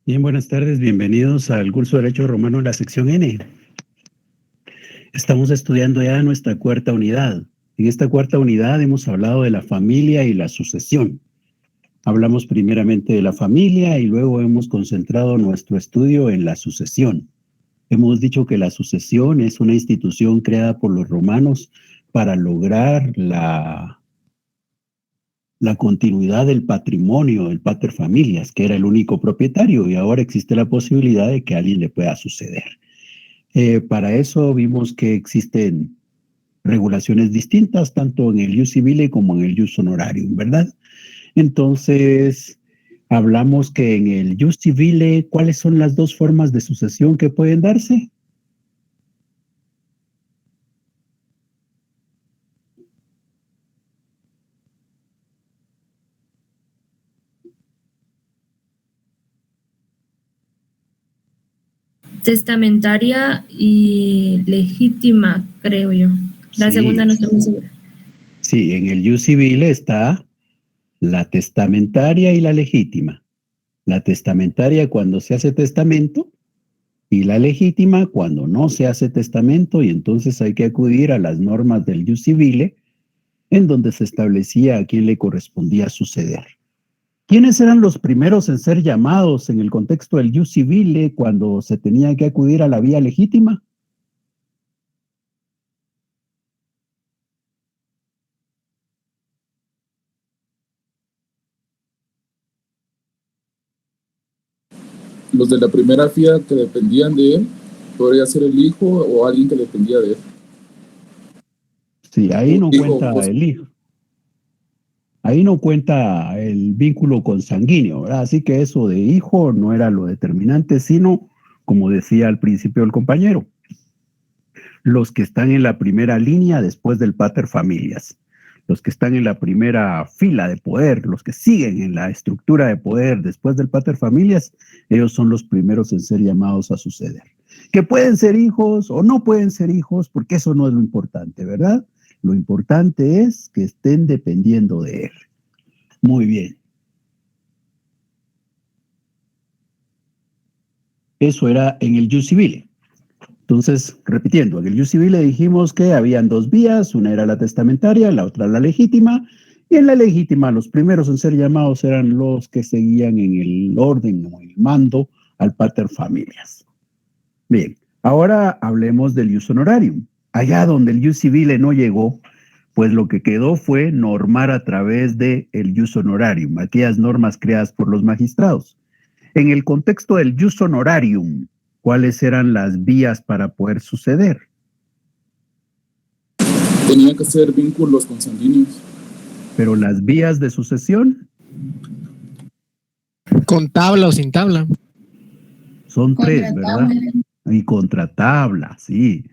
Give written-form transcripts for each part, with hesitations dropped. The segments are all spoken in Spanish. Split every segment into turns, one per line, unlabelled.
Bien, buenas tardes, bienvenidos al curso de Derecho Romano en la sección N. Estamos estudiando ya nuestra cuarta unidad. En esta cuarta unidad hemos hablado de la familia y la sucesión. Hablamos primeramente de la familia y luego hemos concentrado nuestro estudio en la sucesión. Hemos dicho que la sucesión es una institución creada por los romanos para lograr la continuidad del patrimonio, el pater familias, que era el único propietario, y ahora existe la posibilidad de que alguien le pueda suceder. Para eso vimos que existen regulaciones distintas, tanto en el ius civile como en el ius honorarium, ¿verdad? Entonces, hablamos que en el ius civile, ¿cuáles son las dos formas de sucesión que pueden darse?
Testamentaria y legítima, creo yo. La segunda no estoy muy segura.
Sí, en el ius civile está la testamentaria y la legítima. La testamentaria cuando se hace testamento y la legítima cuando no se hace testamento, y entonces hay que acudir a las normas del ius civile en donde se establecía a quién le correspondía suceder. ¿Quiénes eran los primeros en ser llamados en el contexto del ius civile cuando se tenía que acudir a la vía legítima?
Los de la primera fiat que dependían de él, podría ser el hijo o alguien que dependía de él.
Sí, ahí no cuenta el hijo. Ahí no cuenta el vínculo consanguíneo, ¿verdad? Así que eso de hijo no era lo determinante, sino, como decía al principio el compañero, los que están en la primera línea después del pater familias, los que están en la primera fila de poder, los que siguen en la estructura de poder después del pater familias, ellos son los primeros en ser llamados a suceder. Que pueden ser hijos o no pueden ser hijos, porque eso no es lo importante, ¿verdad? Lo importante es que estén dependiendo de él. Muy bien. Eso era en el ius civile. Entonces, repitiendo, en el ius civile dijimos que habían dos vías, una era la testamentaria, la otra la legítima, y en la legítima los primeros en ser llamados eran los que seguían en el orden o el mando al pater familias. Bien, ahora hablemos del ius honorarium. Allá donde el ius civile no llegó, pues lo que quedó fue normar a través del ius honorarium, aquellas normas creadas por los magistrados. En el contexto del ius honorarium, ¿cuáles eran las vías para poder suceder?
Tenían que ser vínculos consanguíneos.
Pero las vías de sucesión.
¿Con tabla o sin tabla?
Son tres, ¿verdad? Y contra tabla, sí.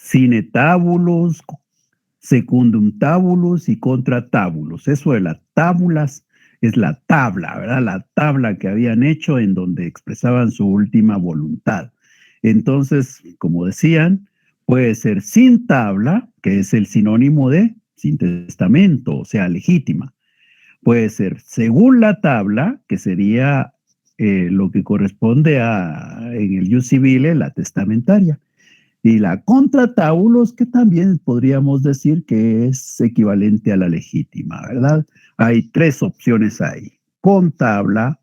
Sine tabulus, secundum tabulus y contra tabulus. Eso de las tábulas es la tabla, ¿verdad? La tabla que habían hecho en donde expresaban su última voluntad. Entonces, como decían, puede ser sin tabla, que es el sinónimo de sin testamento, o sea, legítima. Puede ser según la tabla, que sería lo que corresponde en el ius civile, la testamentaria. Y la contra tabulos, que también podríamos decir que es equivalente a la legítima, ¿verdad? Hay tres opciones ahí. Con tabla,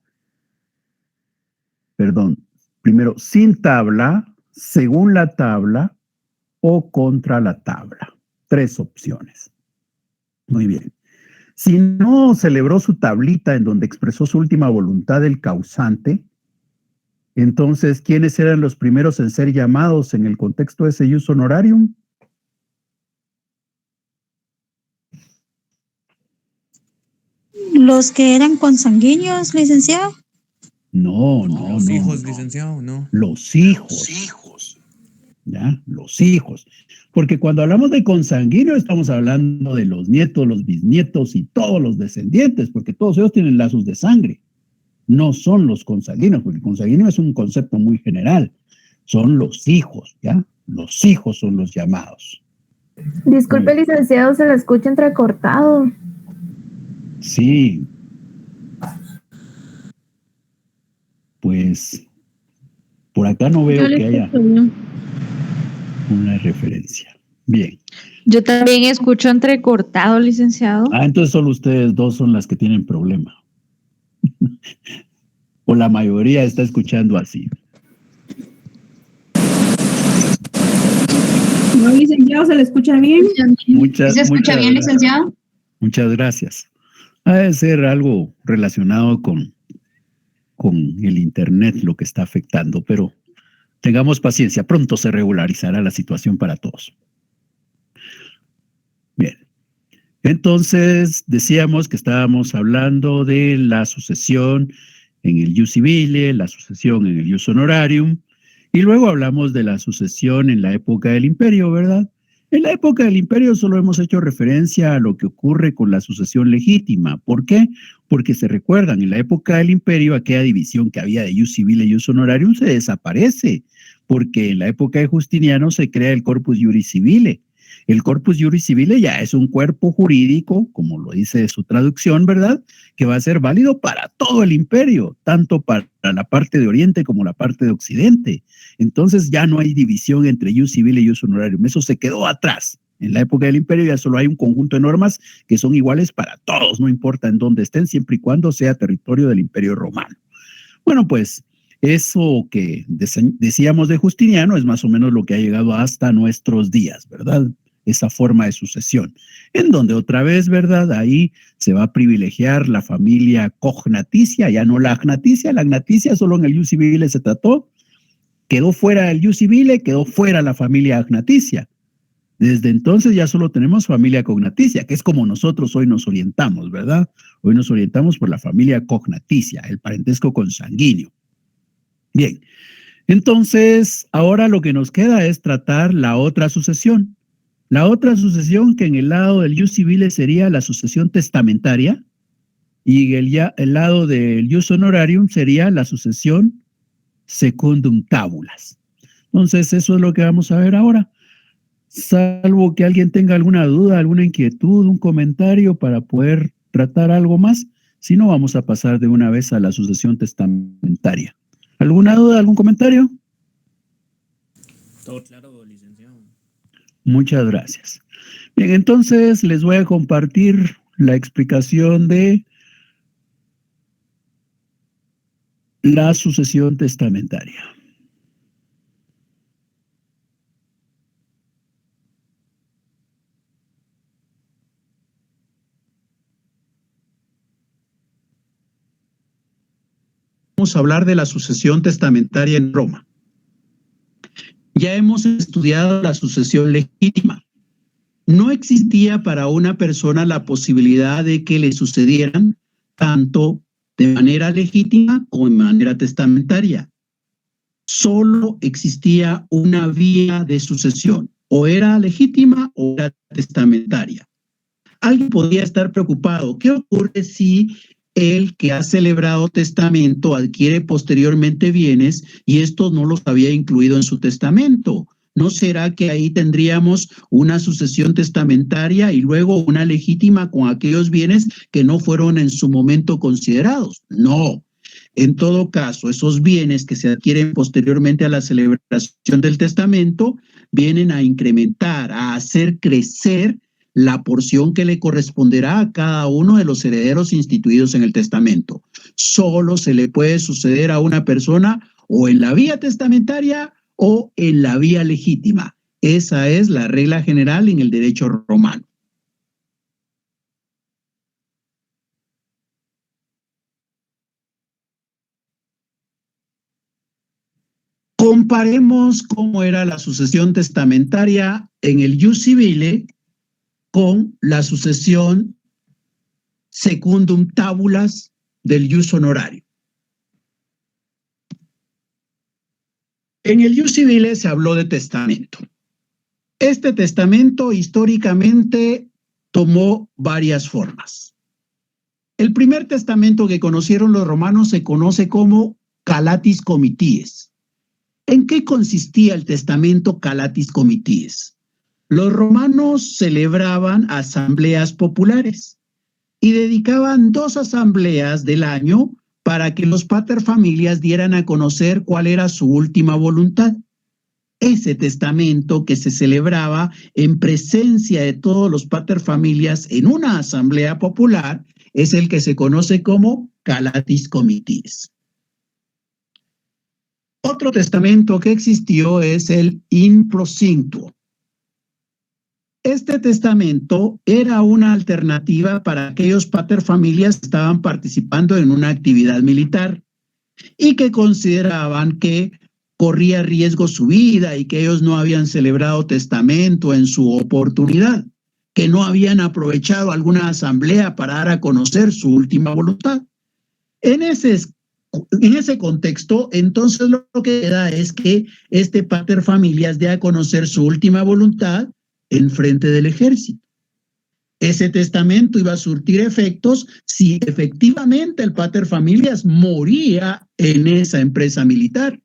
primero sin tabla, según la tabla o contra la tabla. Tres opciones. Muy bien. Si no celebró su tablita en donde expresó su última voluntad el causante, entonces, ¿quiénes eran los primeros en ser llamados en el contexto de ese ius honorarium?
Los que eran consanguíneos, licenciado.
No.
Los hijos, licenciado, no.
Los hijos. ¿Ya? Los hijos. Porque cuando hablamos de consanguíneo estamos hablando de los nietos, los bisnietos y todos los descendientes, porque todos ellos tienen lazos de sangre. No son los consanguíneos, porque el consanguíneo es un concepto muy general. Son los hijos, ¿ya? Los hijos son los llamados.
Disculpe, licenciado, se lo escucha entrecortado.
Sí. Entonces, por acá no veo
Yo le
que haya
escucho bien.
una referencia. Bien.
Yo también escucho entrecortado, licenciado.
Entonces solo ustedes dos son las que tienen problema. O la mayoría está escuchando así.
No, licenciado, ¿se le escucha bien?
¿Se escucha bien, licenciado? Muchas gracias. Ha de ser algo relacionado con el Internet lo que está afectando, pero tengamos paciencia, pronto se regularizará la situación para todos. Bien, entonces decíamos que estábamos hablando de la sucesión en el ius civile, la sucesión en el ius honorarium, y luego hablamos de la sucesión en la época del imperio, ¿verdad? En la época del imperio solo hemos hecho referencia a lo que ocurre con la sucesión legítima. ¿Por qué? Porque se recuerdan, en la época del imperio aquella división que había de ius civile y ius honorarium se desaparece, porque en la época de Justiniano se crea el corpus iuris civile. El corpus iuris civile ya es un cuerpo jurídico, como lo dice su traducción, ¿verdad?, que va a ser válido para todo el imperio, tanto para la parte de Oriente como la parte de Occidente. Entonces ya no hay división entre ius civile y ius honorarium. Eso se quedó atrás. En la época del imperio ya solo hay un conjunto de normas que son iguales para todos, no importa en dónde estén, siempre y cuando sea territorio del imperio romano. Bueno, pues eso que decíamos de Justiniano es más o menos lo que ha llegado hasta nuestros días, ¿verdad? Esa forma de sucesión, en donde otra vez, ¿verdad? Ahí se va a privilegiar la familia cognaticia, ya no la agnaticia. La agnaticia solo en el ius civile se trató, quedó fuera el ius civile, quedó fuera la familia agnaticia. Desde entonces ya solo tenemos familia cognaticia, que es como nosotros hoy nos orientamos, ¿verdad? Hoy nos orientamos por la familia cognaticia, el parentesco consanguíneo. Bien, entonces ahora lo que nos queda es tratar la otra sucesión. La otra sucesión, que en el lado del ius civile sería la sucesión testamentaria, y el lado del ius honorarium sería la sucesión secundum tabulas. Entonces, eso es lo que vamos a ver ahora. Salvo que alguien tenga alguna duda, alguna inquietud, un comentario para poder tratar algo más, si no, vamos a pasar de una vez a la sucesión testamentaria. ¿Alguna duda, algún comentario?
Todo claro, licenciado.
Muchas gracias. Bien, entonces les voy a compartir la explicación de la sucesión testamentaria. Vamos a hablar de la sucesión testamentaria en Roma. Ya hemos estudiado la sucesión legítima. No existía para una persona la posibilidad de que le sucedieran tanto de manera legítima como de manera testamentaria. Solo existía una vía de sucesión, o era legítima o era testamentaria. Alguien podría estar preocupado, ¿qué ocurre si el que ha celebrado testamento adquiere posteriormente bienes y estos no los había incluido en su testamento? ¿No será que ahí tendríamos una sucesión testamentaria y luego una legítima con aquellos bienes que no fueron en su momento considerados? No. En todo caso, esos bienes que se adquieren posteriormente a la celebración del testamento vienen a incrementar, a hacer crecer la porción que le corresponderá a cada uno de los herederos instituidos en el testamento. Solo se le puede suceder a una persona o en la vía testamentaria o en la vía legítima. Esa es la regla general en el derecho romano. Comparemos cómo era la sucesión testamentaria en el ius civile con la sucesión secundum tabulas del ius honorario. En el ius civile se habló de testamento. Este testamento históricamente tomó varias formas. El primer testamento que conocieron los romanos se conoce como Calatis Comities. ¿En qué consistía el testamento Calatis Comities? Los romanos celebraban asambleas populares y dedicaban 2 asambleas del año
para que los paterfamilias dieran a conocer cuál era su última voluntad. Ese testamento que se celebraba en presencia de todos los paterfamilias en una asamblea popular es el que se conoce como Calatis Comitiis. Otro testamento que existió es el In Prosintuo. Este testamento era una alternativa para aquellos paterfamilias que estaban participando en una actividad militar y que consideraban que corría riesgo su vida y que ellos no habían celebrado testamento en su oportunidad, que no habían aprovechado alguna asamblea para dar a conocer su última voluntad. En ese contexto, entonces lo que queda es que este paterfamilias dé a conocer su última voluntad en frente del ejército. Ese testamento iba a surtir efectos si efectivamente el paterfamilias moría en esa empresa militar.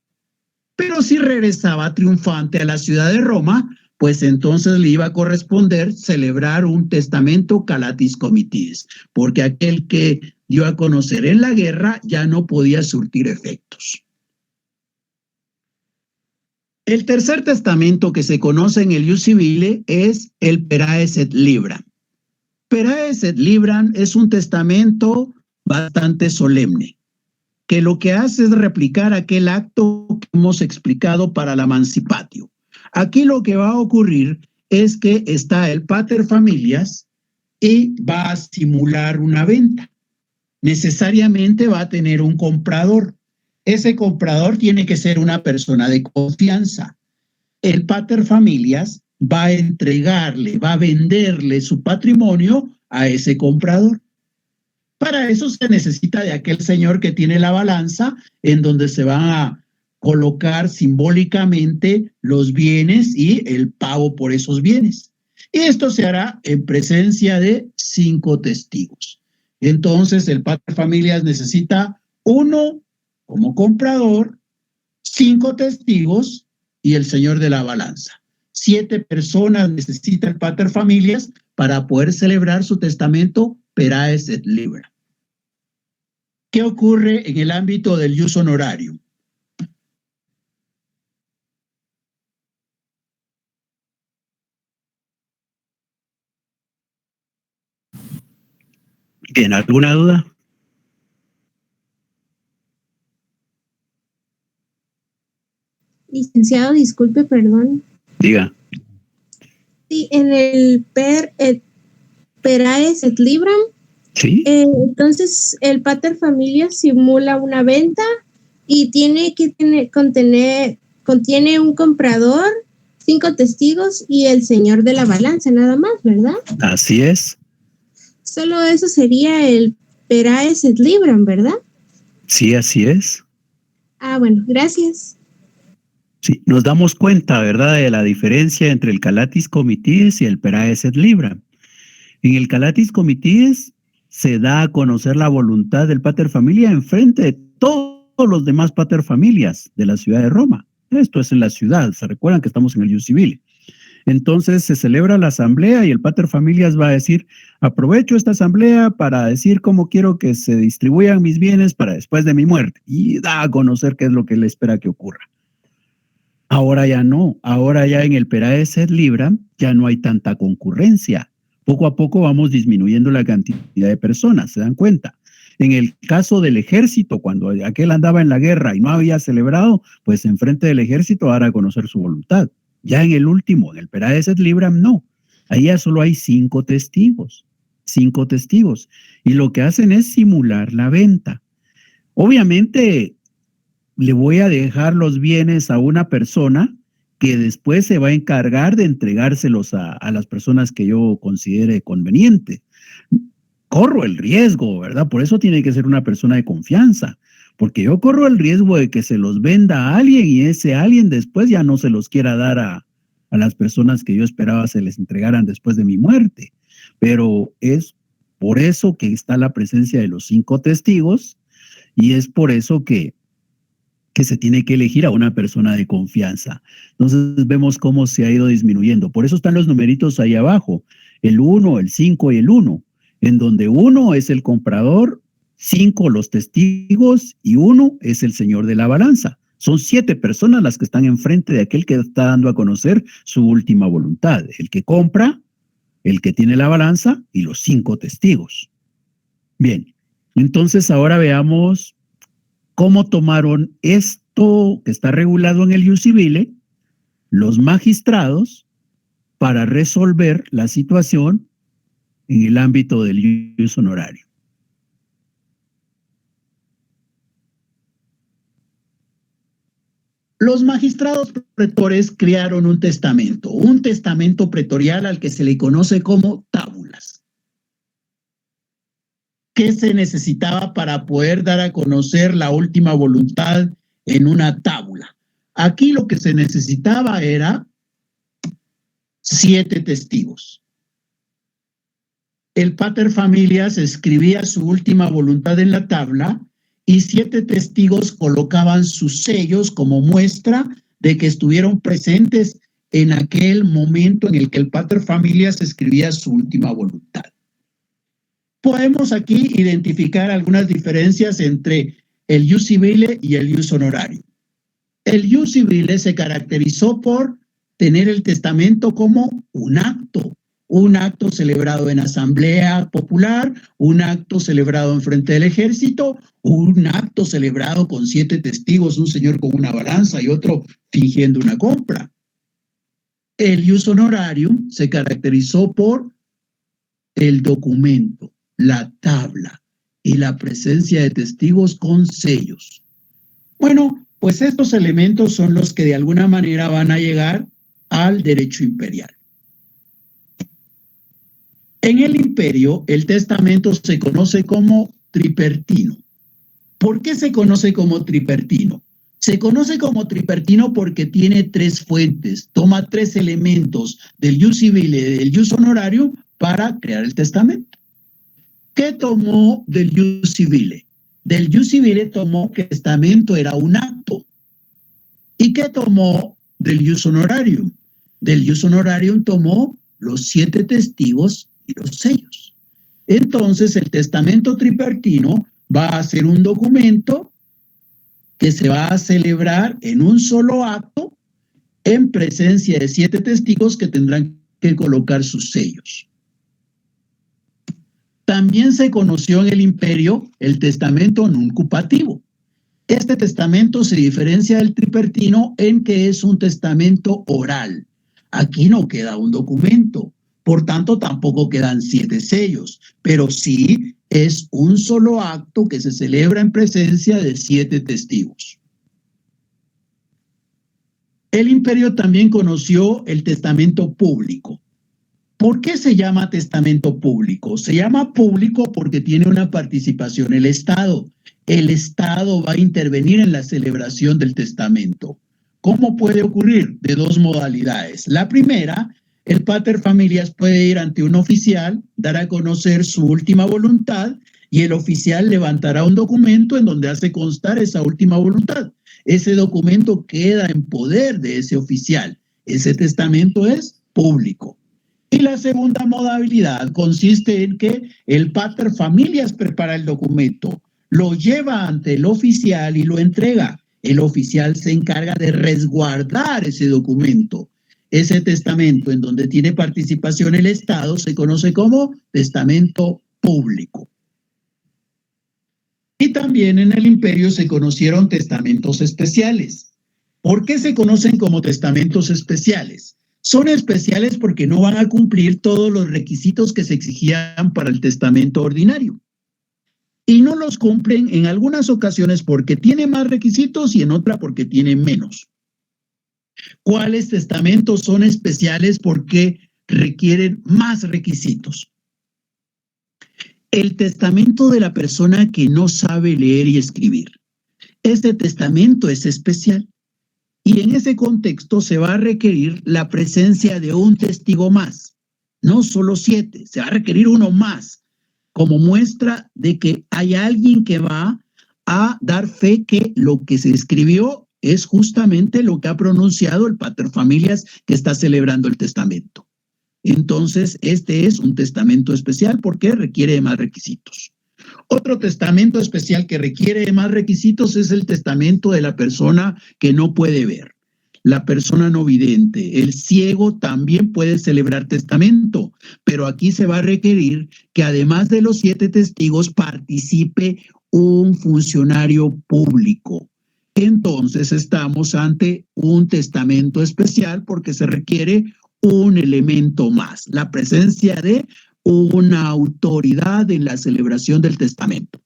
Pero si regresaba triunfante a la ciudad de Roma, pues entonces le iba a corresponder celebrar un testamento Calatis Comitiis, porque aquel que dio a conocer en la guerra ya no podía surtir efectos. El tercer testamento que se conoce en el Ius Civile es el Peraes et Libram. Peraes et Libram es un testamento bastante solemne, que lo que hace es replicar aquel acto que hemos explicado para la Emancipatio. Aquí lo que va a ocurrir es que está el paterfamilias y va a simular una venta. Necesariamente va a tener un comprador. Ese comprador tiene que ser una persona de confianza. El paterfamilias va a entregarle, va a venderle su patrimonio a ese comprador. Para eso se necesita de aquel señor que tiene la balanza en donde se van a colocar simbólicamente los bienes y el pago por esos bienes. Y esto se hará en presencia de 5 testigos. Entonces el paterfamilias necesita 1 como comprador, 5 testigos y el señor de la balanza. 7 personas necesita el paterfamilias para poder celebrar su testamento Peraes et Libram. ¿Qué ocurre en el ámbito del ius honorarium?
Bien, ¿alguna duda?
Licenciado, disculpe, perdón.
Diga.
Sí, en el Peraes et Libram,
¿Sí?
entonces el paterfamilias simula una venta y contiene un comprador, 5 testigos y el señor de la balanza, nada más, ¿verdad?
Así es.
Solo eso sería el Peraes et Libram, ¿verdad?
Sí, así es.
Ah, bueno, gracias.
Sí, nos damos cuenta, ¿verdad?, de la diferencia entre el Calatis Comitiis y el Peraes et Libram. En el Calatis Comitiis se da a conocer la voluntad del paterfamilia en frente de todos los demás paterfamilias de la ciudad de Roma. Esto es en la ciudad, se recuerdan que estamos en el Ius Civile. Entonces se celebra la asamblea y el paterfamilias va a decir, aprovecho esta asamblea para decir cómo quiero que se distribuyan mis bienes para después de mi muerte. Y da a conocer qué es lo que él espera que ocurra. Ahora ya no, ahora ya en el Peraes et Libram ya no hay tanta concurrencia. Poco a poco vamos disminuyendo la cantidad de personas, ¿se dan cuenta? En el caso del ejército, cuando aquel andaba en la guerra y no había celebrado, pues enfrente del ejército dará a conocer su voluntad. Ya en el último, en el Peraes et Libram, no. Ahí ya solo hay 5 testigos. 5 testigos. Y lo que hacen es simular la venta. Obviamente, le voy a dejar los bienes a una persona que después se va a encargar de entregárselos a las personas que yo considere conveniente. Corro el riesgo, ¿verdad? Por eso tiene que ser una persona de confianza, porque yo corro el riesgo de que se los venda a alguien y ese alguien después ya no se los quiera dar a las personas que yo esperaba se les entregaran después de mi muerte. Pero es por eso que está la presencia de los 5 testigos y es por eso que se tiene que elegir a una persona de confianza. Entonces vemos cómo se ha ido disminuyendo. Por eso están los numeritos ahí abajo, el 1, el 5 y el 1, en donde 1 es el comprador, 5 los testigos y 1 es el señor de la balanza. Son 7 personas las que están enfrente de aquel que está dando a conocer su última voluntad. El que compra, el que tiene la balanza y los 5 testigos. Bien, entonces ahora veamos cómo tomaron esto que está regulado en el Ius Civile, los magistrados, para resolver la situación en el ámbito del Ius Honorario.
Los magistrados pretores crearon un testamento pretorial al que se le conoce como tábulas. ¿Qué se necesitaba para poder dar a conocer la última voluntad en una tábula? Aquí lo que se necesitaba era 7 testigos. El pater familias escribía su última voluntad en la tabla y 7 testigos colocaban sus sellos como muestra de que estuvieron presentes en aquel momento en el que el pater familias escribía su última voluntad. Podemos aquí identificar algunas diferencias entre el Ius Civile y el Ius Honorario. El Ius Civile se caracterizó por tener el testamento como un acto celebrado en asamblea popular, un acto celebrado en frente del ejército, un acto celebrado con 7 testigos, un señor con una balanza y otro fingiendo una compra. El Ius Honorarium se caracterizó por el documento, la tabla y la presencia de testigos con sellos. Bueno, pues estos elementos son los que de alguna manera van a llegar al derecho imperial. En el imperio, el testamento se conoce como tripertino. ¿Por qué se conoce como tripertino? Se conoce como tripertino porque tiene 3 fuentes, toma 3 elementos del Ius Civile y del Ius Honorarium para crear el testamento. ¿Qué tomó del Ius Civile? Del Ius Civile tomó que el testamento era un acto. ¿Y qué tomó del Ius Honorarium? Del Ius Honorarium tomó los 7 testigos y los sellos. Entonces, el testamento tripertino va a ser un documento que se va a celebrar en un solo acto en presencia de 7 testigos que tendrán que colocar sus sellos. También se conoció en el imperio el testamento nuncupativo. Este testamento se diferencia del tripertino en que es un testamento oral. Aquí no queda un documento. Por tanto, tampoco quedan 7 sellos, pero sí es un solo acto que se celebra en presencia de 7 testigos. El imperio también conoció el testamento público. ¿Por qué se llama testamento público? Se llama público porque tiene una participación el Estado. El Estado va a intervenir en la celebración del testamento. ¿Cómo puede ocurrir? De 2 modalidades. La primera, el pater familias puede ir ante un oficial, dar a conocer su última voluntad y el oficial levantará un documento en donde hace constar esa última voluntad. Ese documento queda en poder de ese oficial. Ese testamento es público. Y la segunda modalidad consiste en que el pater familias prepara el documento, lo lleva ante el oficial y lo entrega. El oficial se encarga de resguardar ese documento. Ese testamento en donde tiene participación el Estado se conoce como testamento público. Y también en el imperio se conocieron testamentos especiales. ¿Por qué se conocen como testamentos especiales? Son especiales porque no van a cumplir todos los requisitos que se exigían para el testamento ordinario. Y no los cumplen en algunas ocasiones porque tiene más requisitos y en otra porque tiene menos. ¿Cuáles testamentos son especiales porque requieren más requisitos? El testamento de la persona que no sabe leer y escribir. Este testamento es especial y en ese contexto se va a requerir la presencia de un testigo más, no solo 7, se va a requerir uno más, como muestra de que hay alguien que va a dar fe que lo que se escribió es justamente lo que ha pronunciado el pater familias que está celebrando el testamento. Entonces, este es un testamento especial porque requiere de más requisitos. Otro testamento especial que requiere más requisitos es el testamento de la persona que no puede ver, la persona no vidente. El ciego también puede celebrar testamento, pero aquí se va a requerir que además de los 7 testigos participe un funcionario público. Entonces estamos ante un testamento especial porque se requiere un elemento más, la presencia de una autoridad en la celebración del testamento.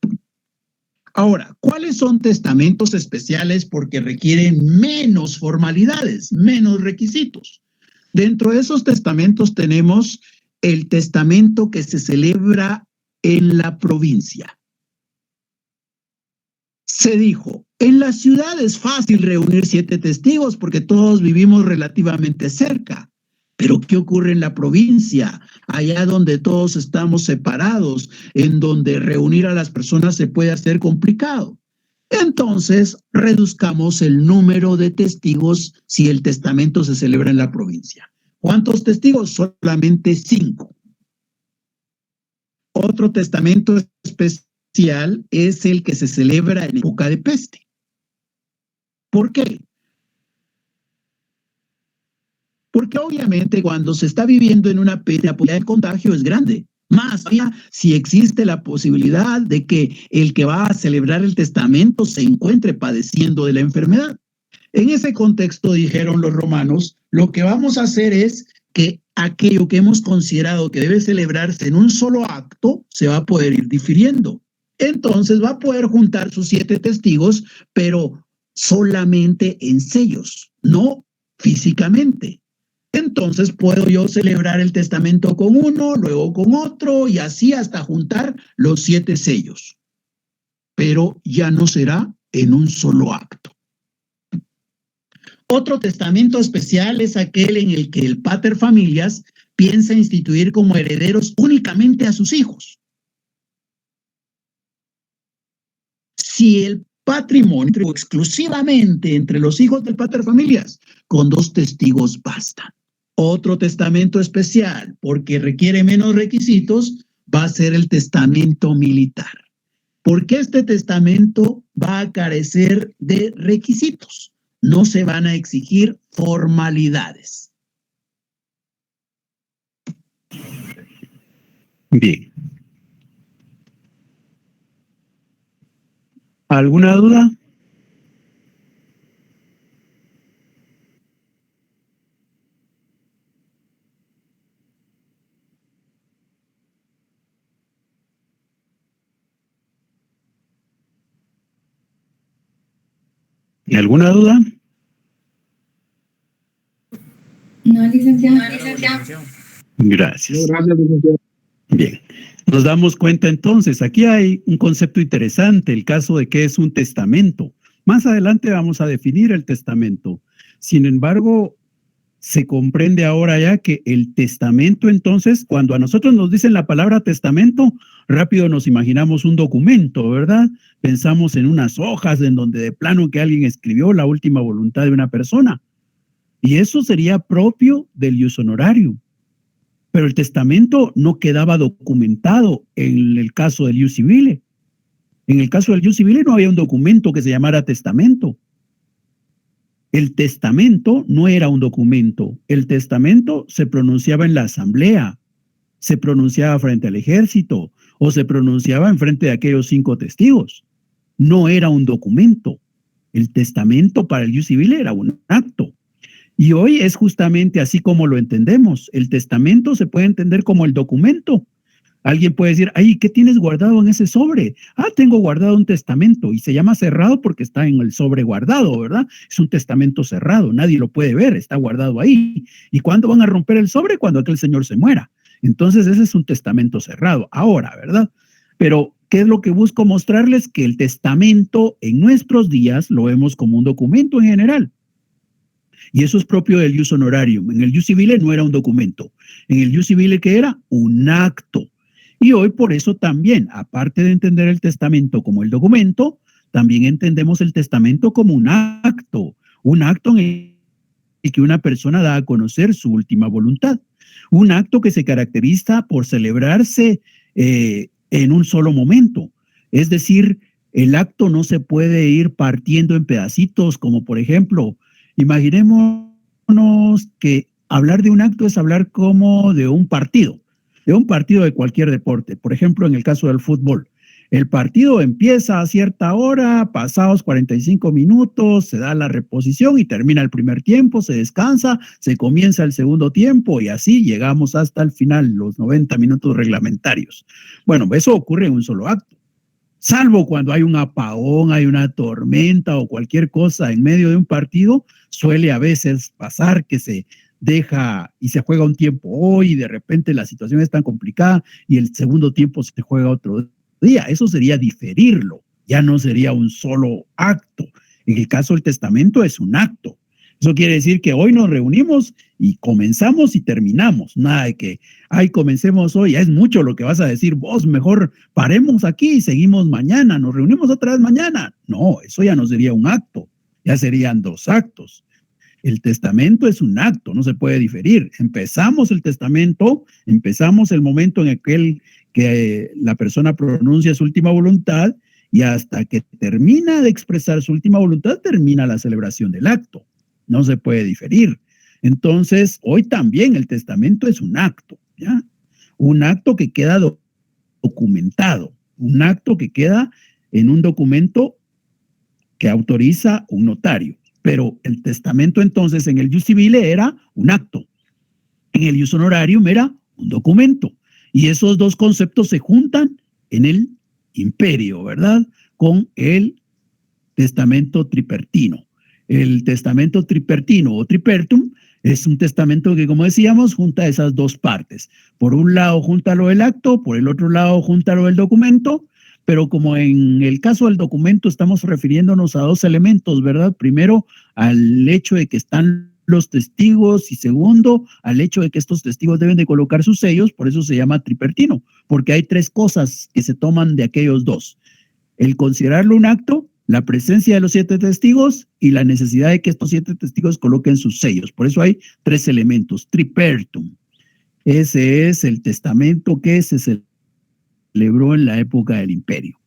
Ahora, ¿cuáles son testamentos especiales? Porque requieren menos formalidades, menos requisitos. Dentro de esos testamentos tenemos el testamento que se celebra en la provincia. Se dijo, en la ciudad es fácil reunir 7 testigos porque todos vivimos relativamente cerca. Pero ¿qué ocurre en la provincia? Allá donde todos estamos separados, en donde reunir a las personas se puede hacer complicado. Entonces, reduzcamos el número de testigos si el testamento se celebra en la provincia. ¿Cuántos testigos? Solamente 5. Otro testamento especial es el que se celebra en época de peste. ¿Por qué? Porque obviamente cuando se está viviendo en una peste, la posibilidad de contagio es grande. Más allá, si existe la posibilidad de que el que va a celebrar el testamento se encuentre padeciendo de la enfermedad. En ese contexto, dijeron los romanos, lo que vamos a hacer es que aquello que hemos considerado que debe celebrarse en un solo acto se va a poder ir difiriendo. Entonces va a poder juntar sus 7 testigos, pero solamente en sellos, no físicamente. Entonces puedo yo celebrar el testamento con uno, luego con otro y así hasta juntar los 7 sellos. Pero ya no será en un solo acto. Otro testamento especial es aquel en el que el pater familias piensa instituir como herederos únicamente a sus hijos. Si el patrimonio exclusivamente entre los hijos del pater familias, con 2 testigos basta. Otro testamento especial, porque requiere menos requisitos, va a ser el testamento militar. Porque este testamento va a carecer de requisitos. No se van a exigir formalidades.
Bien. ¿Alguna duda? ¿Y alguna duda?
No, licenciado.
Gracias.
Gracias, licenciado.
Bien. Nos damos cuenta entonces, aquí hay un concepto interesante, el caso de qué es un testamento. Más adelante vamos a definir el testamento. Sin embargo, se comprende ahora ya que el testamento entonces, cuando a nosotros nos dicen la palabra testamento, rápido nos imaginamos un documento, ¿verdad? Pensamos en unas hojas en donde de plano que alguien escribió la última voluntad de una persona. Y eso sería propio del ius honorarium. Pero el testamento no quedaba documentado en el caso del ius civile. En el caso del ius civile no había un documento que se llamara testamento. El testamento no era un documento. El testamento se pronunciaba en la asamblea, se pronunciaba frente al ejército o se pronunciaba en frente de aquellos 5 testigos. No era un documento. El testamento para el ius civile era un acto. Y hoy es justamente así como lo entendemos. El testamento se puede entender como el documento. Alguien puede decir, ay, ¿qué tienes guardado en ese sobre? Ah, tengo guardado un testamento y se llama cerrado porque está en el sobre guardado, ¿verdad? Es un testamento cerrado, nadie lo puede ver, está guardado ahí. ¿Y cuándo van a romper el sobre? Cuando aquel señor se muera. Entonces ese es un testamento cerrado, ahora, ¿verdad? Pero, ¿qué es lo que busco mostrarles? Que el testamento en nuestros días lo vemos como un documento en general. Y eso es propio del ius honorarium. En el ius civile no era un documento. En el ius civile, ¿qué era? Un acto. Y hoy por eso también, aparte de entender el testamento como el documento, también entendemos el testamento como un acto en el que una persona da a conocer su última voluntad. Un acto que se caracteriza por celebrarse en un solo momento. Es decir, el acto no se puede ir partiendo en pedacitos, como por ejemplo, imaginémonos que hablar de un acto es hablar como de un partido de cualquier deporte. Por ejemplo, en el caso del fútbol, el partido empieza a cierta hora, pasados 45 minutos, se da la reposición y termina el primer tiempo, se descansa, se comienza el segundo tiempo y así llegamos hasta el final, los 90 minutos reglamentarios. Bueno, eso ocurre en un solo acto. Salvo cuando hay un apagón, hay una tormenta o cualquier cosa en medio de un partido, suele a veces pasar que se deja y se juega un tiempo hoy y de repente la situación es tan complicada y el segundo tiempo se juega otro día. Eso sería diferirlo, ya no sería un solo acto. En el caso del testamento es un acto. Eso quiere decir que hoy nos reunimos y comenzamos y terminamos. Nada de que, comencemos hoy, ya es mucho lo que vas a decir vos, mejor paremos aquí y seguimos mañana, nos reunimos otra vez mañana. No, eso ya no sería un acto, ya serían dos actos. El testamento es un acto, no se puede diferir. Empezamos el testamento, empezamos el momento en aquel que la persona pronuncia su última voluntad y hasta que termina de expresar su última voluntad, termina la celebración del acto. No se puede diferir. Entonces, hoy también el testamento es un acto, ¿ya? Un acto que queda documentado, un acto que queda en un documento que autoriza un notario. Pero el testamento entonces en el ius civile era un acto. En el ius honorarium era un documento. Y esos dos conceptos se juntan en el imperio, ¿verdad? Con el testamento tripertino. El testamento tripertino o tripertum es un testamento que, como decíamos, junta esas dos partes. Por un lado, junta lo del acto, por el otro lado, junta lo del documento, pero como en el caso del documento estamos refiriéndonos a dos elementos, ¿verdad? Primero, al hecho de que están los testigos y segundo, al hecho de que estos testigos deben de colocar sus sellos, por eso se llama tripertino, porque hay tres cosas que se toman de aquellos dos. El considerarlo un acto, la presencia de los 7 testigos y la necesidad de que estos 7 testigos coloquen sus sellos. Por eso hay 3 elementos, tripertum. Ese es el testamento que se celebró en la época del imperio.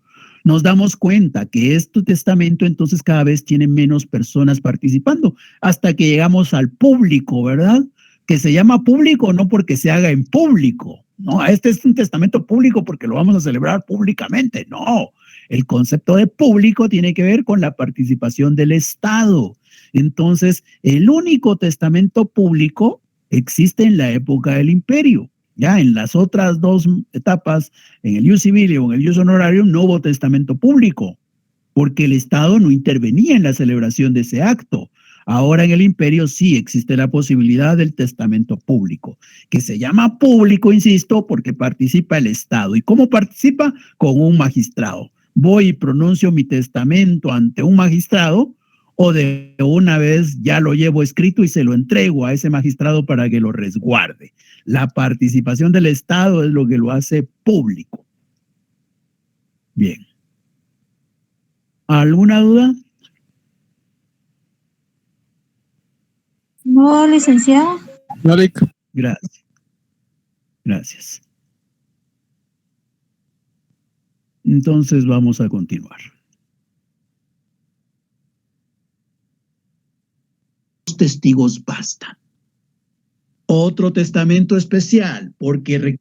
Nos damos cuenta que este testamento entonces cada vez tiene menos personas participando, hasta que llegamos al público, ¿verdad? Que se llama público no porque se haga en público, no, este es un testamento público porque lo vamos a celebrar públicamente, no. El concepto de público tiene que ver con la participación del Estado. Entonces, el único testamento público existe en la época del imperio. Ya en las otras dos etapas, en el ius civile o en el ius honorarium, no hubo testamento público, porque el Estado no intervenía en la celebración de ese acto. Ahora en el imperio sí existe la posibilidad del testamento público, que se llama público, insisto, porque participa el Estado. ¿Y cómo participa? Con un magistrado. Voy y pronuncio mi testamento ante un magistrado o de una vez ya lo llevo escrito y se lo entrego a ese magistrado para que lo resguarde. La participación del Estado es lo que lo hace público. Bien. ¿Alguna duda?
No, licenciado.
Gracias. Gracias. Entonces vamos a continuar. Los testigos bastan. Otro testamento especial, porque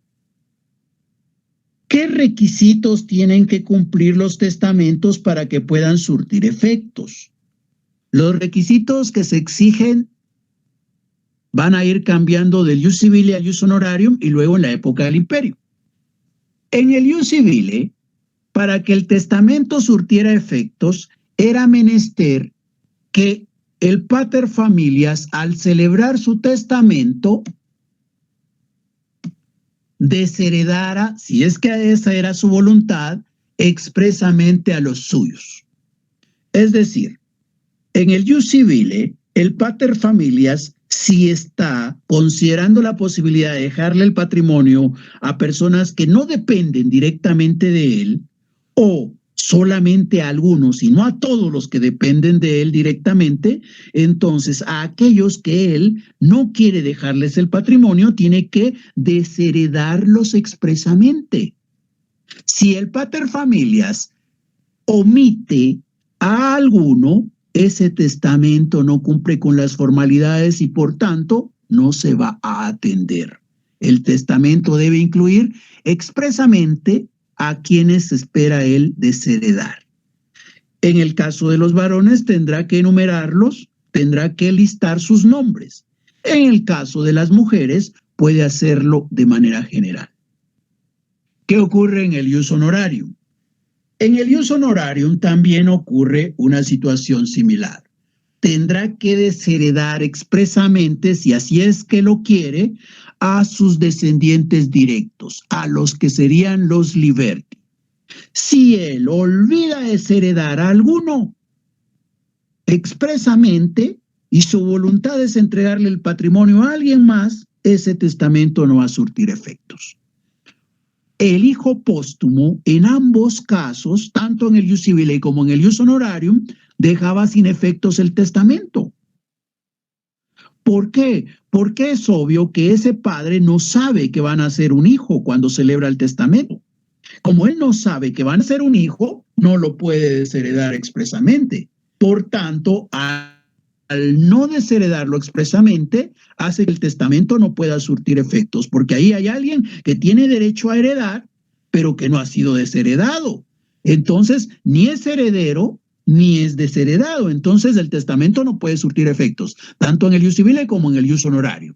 ¿qué requisitos tienen que cumplir los testamentos para que puedan surtir efectos? Los requisitos que se exigen van a ir cambiando del ius civile al ius honorarium y luego en la época del imperio. En el ius civile, para que el testamento surtiera efectos, era menester que el pater familias, al celebrar su testamento, desheredara, si es que esa era su voluntad, expresamente a los suyos. Es decir, en el ius civile, el pater familias, si está considerando la posibilidad de dejarle el patrimonio a personas que no dependen directamente de él, o solamente a algunos y no a todos los que dependen de él directamente, entonces a aquellos que él no quiere dejarles el patrimonio, tiene que desheredarlos expresamente.
Si el paterfamilias omite a alguno, ese testamento no cumple con las formalidades y por tanto no se va a atender. El testamento debe incluir expresamente a quienes espera él desheredar. En el caso de los varones tendrá que enumerarlos, tendrá que listar sus nombres. En el caso de las mujeres puede hacerlo de manera general. ¿Qué ocurre en el ius honorarium? En el ius honorarium también ocurre una situación similar. Tendrá que desheredar expresamente, si así es que lo quiere, a sus descendientes directos, a los que serían los liberti. Si él olvida desheredar a alguno expresamente y su voluntad es entregarle el patrimonio a alguien más, ese testamento no va a surtir efectos. El hijo póstumo, en ambos casos, tanto en el ius civile como en el ius honorarium, dejaba sin efectos el testamento. ¿Por qué? Porque es obvio que ese padre no sabe que van a ser un hijo cuando celebra el testamento. Como él no sabe que van a ser un hijo, no lo puede desheredar expresamente. Por tanto, al no desheredarlo expresamente, hace que el testamento no pueda surtir efectos, porque ahí hay alguien que tiene derecho a heredar, pero que no ha sido desheredado. Entonces, ni es heredero, ni es desheredado. Entonces, el testamento no puede surtir efectos, tanto en el ius civile como en el ius honorario.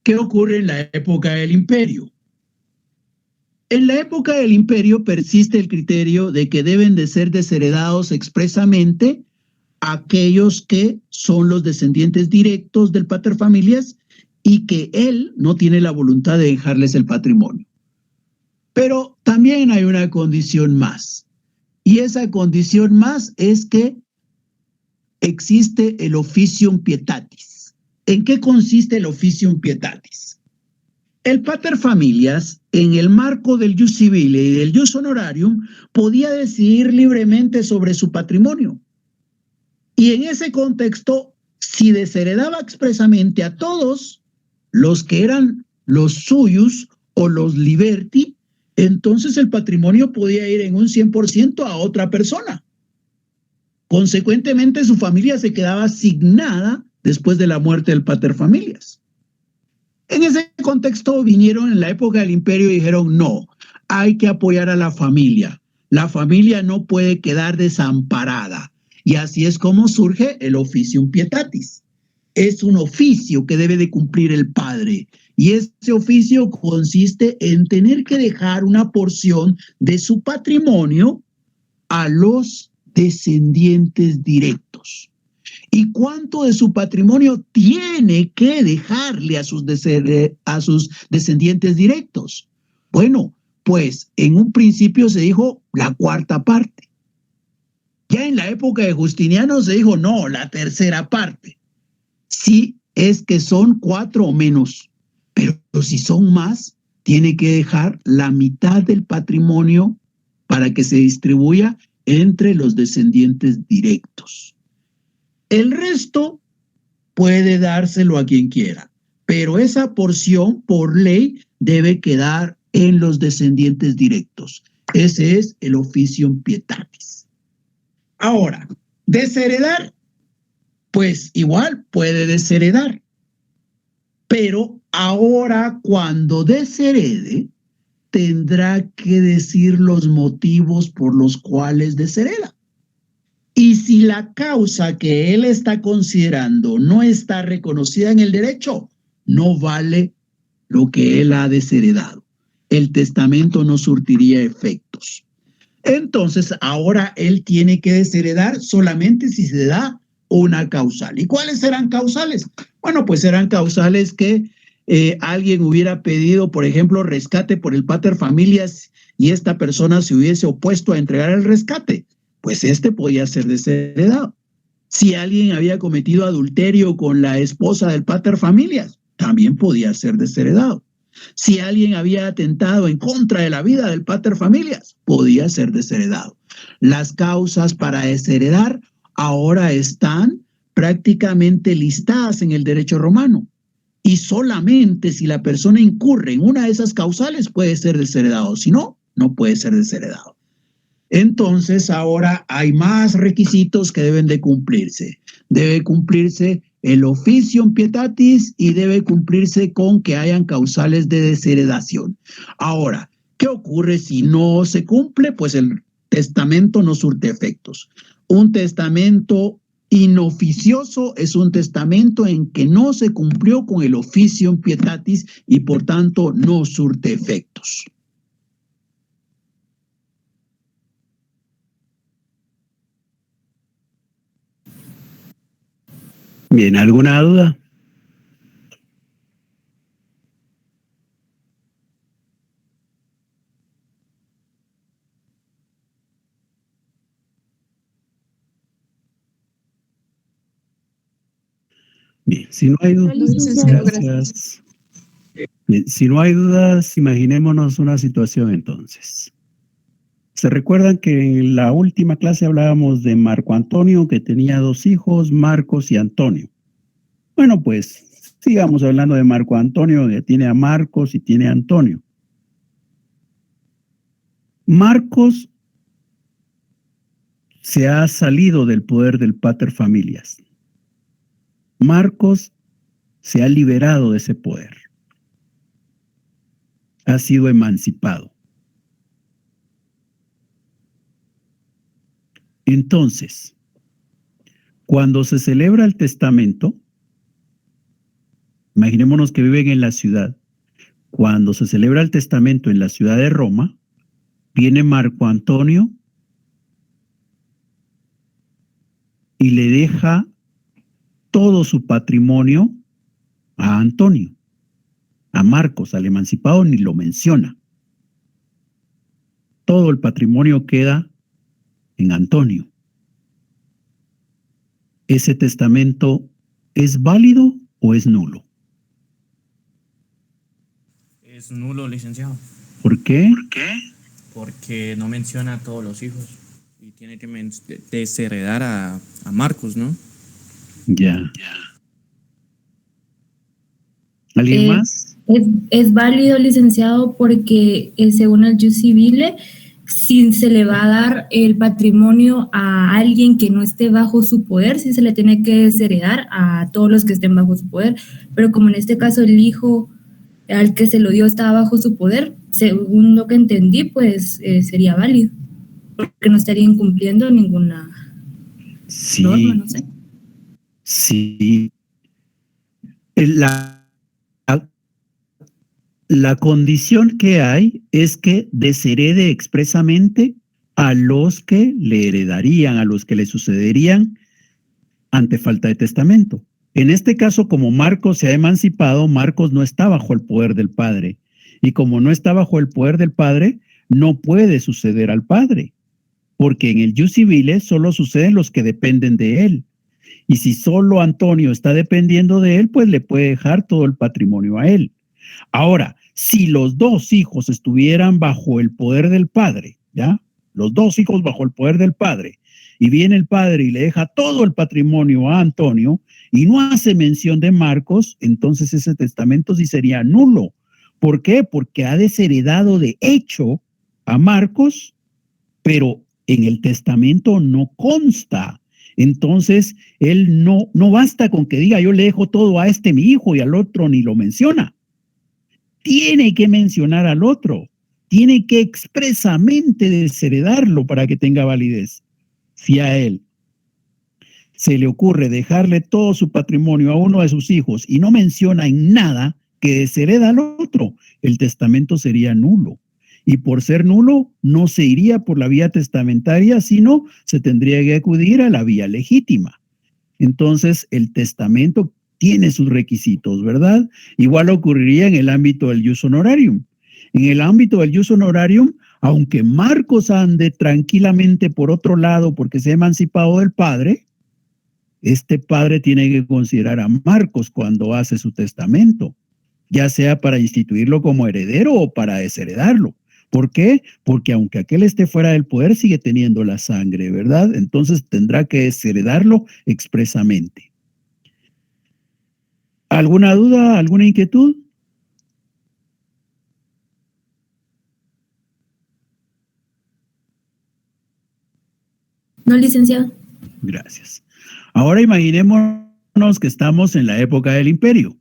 ¿Qué ocurre en la época del imperio? En la época del imperio persiste el criterio de que deben de ser desheredados expresamente aquellos que son los descendientes directos del paterfamilias y que él no tiene la voluntad de dejarles el patrimonio. Pero también hay una condición más, y esa condición más es que existe el officium pietatis. ¿En qué consiste el officium pietatis? El paterfamilias, en el marco del ius civile y del ius honorarium, podía decidir libremente sobre su patrimonio. Y en ese contexto, si desheredaba expresamente a todos los que eran los suyos o los liberti, entonces el patrimonio podía ir en un 100% a otra persona. Consecuentemente, su familia se quedaba asignada después de la muerte del paterfamilias. En ese contexto vinieron en la época del imperio y dijeron, no, hay que apoyar a la familia. La familia no puede quedar desamparada. Y así es como surge el officium pietatis. Es un oficio que debe de cumplir el padre. Y ese oficio consiste en tener que dejar una porción de su patrimonio a los descendientes directos. ¿Y cuánto de su patrimonio tiene que dejarle a sus descendientes directos? Bueno, pues en un principio se dijo la cuarta parte. Ya en la época de Justiniano se dijo, no, la tercera parte. Si es que son 4 o menos, pero si son más, tiene que dejar la mitad del patrimonio para que se distribuya entre los descendientes directos. El resto puede dárselo a quien quiera, pero esa porción por ley debe quedar en los descendientes directos. Ese es el officium pietatis. Ahora, desheredar, pues igual puede desheredar, pero ahora cuando desherede, tendrá que decir los motivos por los cuales deshereda. Y si la causa que él está considerando no está reconocida en el derecho, no vale lo que él ha desheredado. El testamento no surtiría efectos. Entonces, ahora él tiene que desheredar solamente si se da una causal. ¿Y cuáles serán causales? Bueno, pues serán causales que alguien hubiera pedido, por ejemplo, rescate por el paterfamilias y esta persona se hubiese opuesto a entregar el rescate. Pues este podía ser desheredado. Si alguien había cometido adulterio con la esposa del paterfamilias, también podía ser desheredado. Si alguien había atentado en contra de la vida del paterfamilias, podía ser desheredado. Las causas para desheredar ahora están prácticamente listadas en el derecho romano y solamente si la persona incurre en una de esas causales puede ser desheredado, si no, no puede ser desheredado. Entonces ahora hay más requisitos que deben de cumplirse. Debe cumplirse el officium pietatis y debe cumplirse con que hayan causales de desheredación. Ahora, ¿qué ocurre si no se cumple? Pues el testamento no surte efectos. Un testamento inoficioso es un testamento en que no se cumplió con el officium pietatis y por tanto no surte efectos.
Bien, ¿alguna duda? Bien, si no hay dudas,
licenciado,
gracias. Bien, si no hay dudas, imaginémonos una situación entonces. ¿Se recuerdan que en la última clase hablábamos de Marco Antonio, que tenía 2 hijos, Marcos y Antonio? Bueno, pues sigamos hablando de Marco Antonio, que tiene a Marcos y tiene a Antonio. Marcos se ha salido del poder del pater familias. Marcos se ha liberado de ese poder. Ha sido emancipado. Entonces, cuando se celebra el testamento, imaginémonos que viven en la ciudad. Cuando se celebra el testamento en la ciudad de Roma, viene Marco Antonio y le deja todo su patrimonio a Antonio. A Marcos, al emancipado, ni lo menciona. Todo el patrimonio queda en Antonio. ¿Ese testamento es válido o es nulo?
Es nulo, licenciado.
¿Por qué?
Porque no menciona a todos los hijos y tiene que desheredar a Marcos, ¿no?
Ya. ¿Alguien más?
Es válido, licenciado, porque según el Jus Civile, si se le va a dar el patrimonio a alguien que no esté bajo su poder, sí se le tiene que desheredar a todos los que estén bajo su poder, pero como en este caso el hijo al que se lo dio estaba bajo su poder, según lo que entendí, pues sería válido, porque no estaría incumpliendo ninguna norma, no sé.
Sí. La condición que hay es que desherede expresamente a los que le heredarían, a los que le sucederían ante falta de testamento. En este caso, como Marcos se ha emancipado, Marcos no está bajo el poder del padre. Y como no está bajo el poder del padre, no puede suceder al padre. Porque en el Jus Civile solo suceden los que dependen de él. Y si solo Antonio está dependiendo de él, pues le puede dejar todo el patrimonio a él. Ahora, si los 2 hijos estuvieran bajo el poder del padre, ¿ya? Los 2 hijos bajo el poder del padre, y viene el padre y le deja todo el patrimonio a Antonio, y no hace mención de Marcos, entonces ese testamento sí sería nulo. ¿Por qué? Porque ha desheredado de hecho a Marcos, pero en el testamento no consta. Entonces, él no basta con que diga, yo le dejo todo a este mi hijo y al otro ni lo menciona. Tiene que mencionar al otro. Tiene que expresamente desheredarlo para que tenga validez. Si a él se le ocurre dejarle todo su patrimonio a uno de sus hijos y no menciona en nada que deshereda al otro, el testamento sería nulo. Y por ser nulo, no se iría por la vía testamentaria, sino se tendría que acudir a la vía legítima. Entonces, el testamento tiene sus requisitos, ¿verdad? Igual ocurriría en el ámbito del jus honorarium. En el ámbito del jus honorarium, aunque Marcos ande tranquilamente por otro lado porque se ha emancipado del padre, este padre tiene que considerar a Marcos cuando hace su testamento, ya sea para instituirlo como heredero o para desheredarlo. ¿Por qué? Porque aunque aquel esté fuera del poder, sigue teniendo la sangre, ¿verdad? Entonces tendrá que desheredarlo expresamente. ¿Alguna duda, alguna inquietud?
No, licenciado.
Gracias. Ahora imaginémonos que estamos en la época del imperio.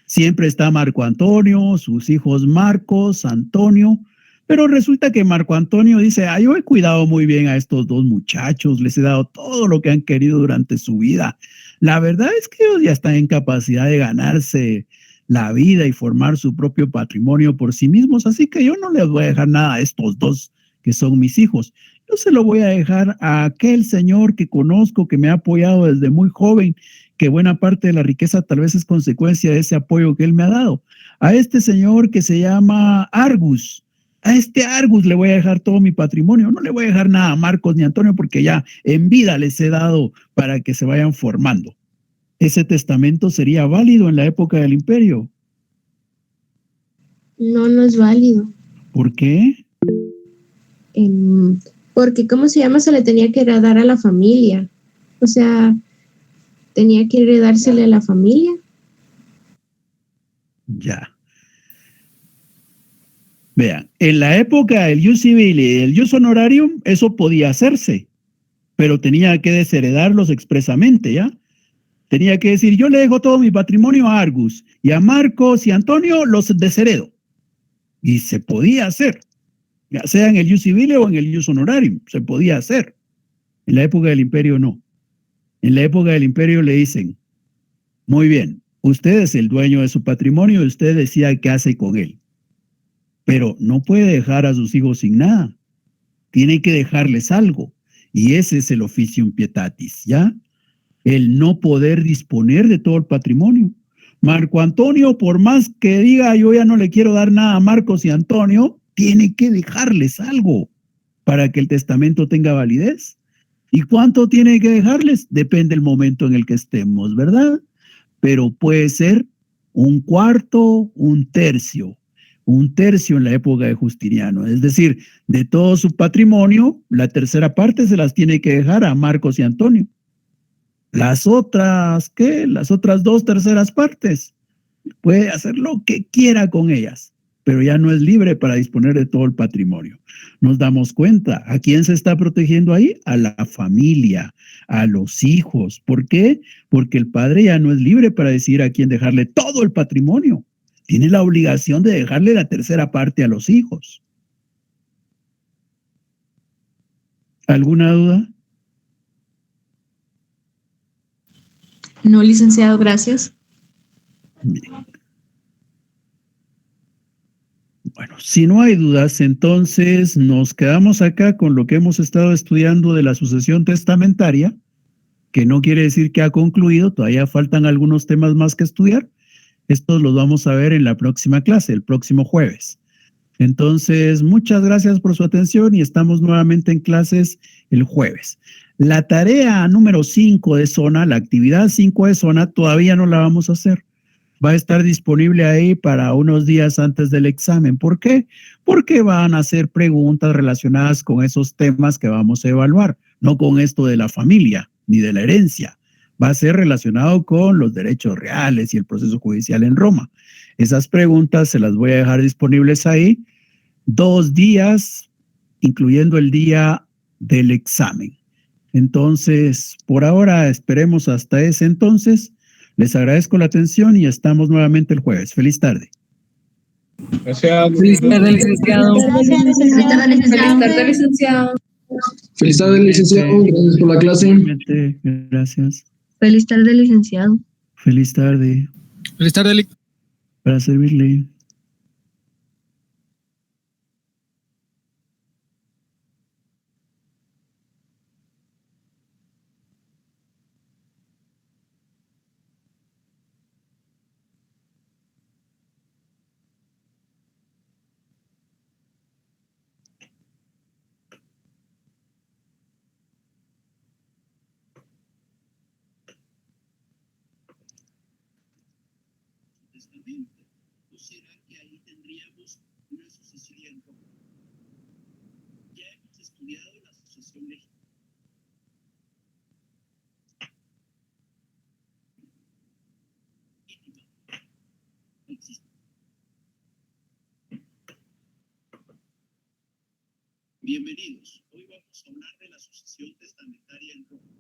Siempre está Marco Antonio, sus hijos Marcos, Antonio, pero resulta que Marco Antonio dice, yo he cuidado muy bien a estos dos muchachos, les he dado todo lo que han querido durante su vida. La verdad es que ellos ya están en capacidad de ganarse la vida y formar su propio patrimonio por sí mismos, así que yo no les voy a dejar nada a estos dos que son mis hijos. Yo se lo voy a dejar a aquel señor que conozco, que me ha apoyado desde muy joven, que buena parte de la riqueza tal vez es consecuencia de ese apoyo que él me ha dado. A este señor que se llama Argus, a este Argus le voy a dejar todo mi patrimonio. No le voy a dejar nada a Marcos ni a Antonio porque ya en vida les he dado para que se vayan formando. ¿Ese testamento sería válido en la época del imperio?
No, no es válido.
¿Por qué?
Porque, ¿cómo se llama? Se le tenía que heredar a la familia. O sea, tenía que heredársele a la familia.
Ya. Vean, en la época del ius civile y del ius honorarium, eso podía hacerse, pero tenía que desheredarlos expresamente, ¿ya? Tenía que decir, yo le dejo todo mi patrimonio a Argus y a Marcos y a Antonio los desheredo. Y se podía hacer, ya sea en el ius civile o en el ius honorarium, se podía hacer. En la época del imperio no. En la época del imperio le dicen, muy bien, usted es el dueño de su patrimonio y usted decida qué hace con él. Pero no puede dejar a sus hijos sin nada. Tiene que dejarles algo. Y ese es el officium pietatis, ¿ya? El no poder disponer de todo el patrimonio. Marco Antonio, por más que diga yo ya no le quiero dar nada a Marcos y Antonio, tiene que dejarles algo para que el testamento tenga validez. ¿Y cuánto tiene que dejarles? Depende del momento en el que estemos, ¿verdad? Pero puede ser un cuarto, un tercio en la época de Justiniano. Es decir, de todo su patrimonio, la tercera parte se las tiene que dejar a Marcos y Antonio. Las otras, ¿qué? Las otras 2/3 partes, puede hacer lo que quiera con ellas, pero ya no es libre para disponer de todo el patrimonio. Nos damos cuenta, ¿a quién se está protegiendo ahí? A la familia, a los hijos. ¿Por qué? Porque el padre ya no es libre para decir a quién dejarle todo el patrimonio. Tiene la obligación de dejarle la tercera parte a los hijos. ¿Alguna duda?
No, licenciado, gracias.
Bien. Bueno, si no hay dudas, entonces nos quedamos acá con lo que hemos estado estudiando de la sucesión testamentaria, que no quiere decir que ha concluido, todavía faltan algunos temas más que estudiar. Estos los vamos a ver en la próxima clase, el próximo jueves. Entonces, muchas gracias por su atención y estamos nuevamente en clases el jueves. La tarea número 5 de zona, la actividad 5 de zona, todavía no la vamos a hacer. Va a estar disponible ahí para unos días antes del examen. ¿Por qué? Porque van a hacer preguntas relacionadas con esos temas que vamos a evaluar, no con esto de la familia ni de la herencia. Va a ser relacionado con los derechos reales y el proceso judicial en Roma. Esas preguntas se las voy a dejar disponibles ahí 2 días, incluyendo el día del examen. Entonces, por ahora, esperemos hasta ese entonces. Les agradezco la atención y estamos nuevamente el jueves. Feliz tarde.
Gracias.
Feliz tarde, licenciado.
Feliz tarde, licenciado.
Feliz tarde, licenciado. Gracias por la clase.
Igualmente, gracias.
Feliz tarde, licenciado.
Feliz tarde.
Feliz tarde, Lic.
Para servirle. ¿O será que ahí tendríamos una sucesión? Ya hemos estudiado la sucesión legítima.
Bienvenidos. Hoy vamos a hablar de la sucesión testamentaria en Roma.